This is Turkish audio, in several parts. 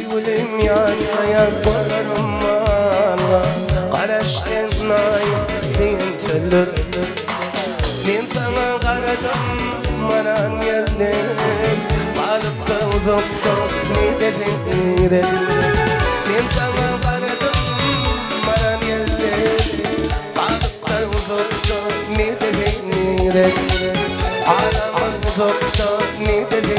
سيولم يا برمانا قرشتنا دين تلر من سما قردم منان يرنم قالبت وزبط نيدة من سما قردم منان يرنم قالبت وزبط نيدة عالم وزبط نيدة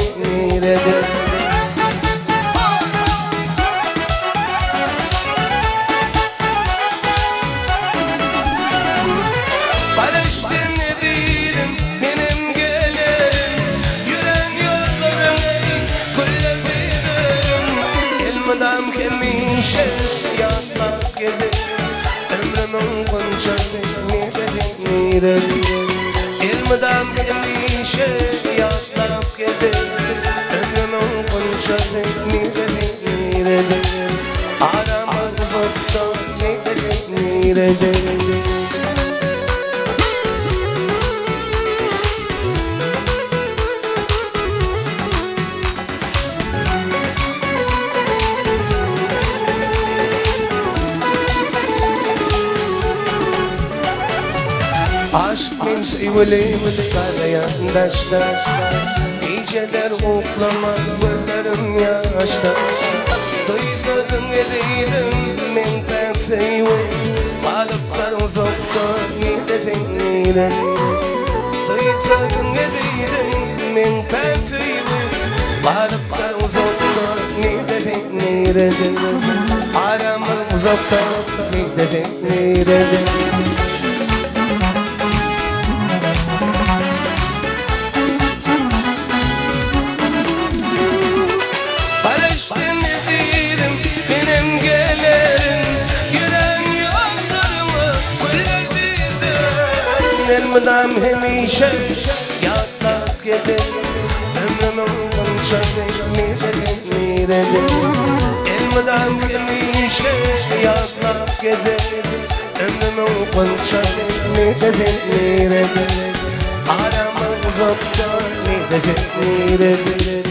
Madam kemin şeş yatmak gibi ömrümün konuşanı nire İlmadam kemin şeş yatmak gibi ömrümün konuşanı nire Aramın zottu nire Aşk min sevilim karayan daşta Geceler oklama gözlerim yaşta Duysadım edeydim min tefseyim Balıklar uzakta nire Duysadım edeydim min tefseyim Balıklar uzakta nire Aramın uzakta nire Elmadam hemişe yatmak gibi ömrümün konuşanı nire Elmadam hemişe yatmak gibi ömrümün konuşanı nire Aramın uzakta nire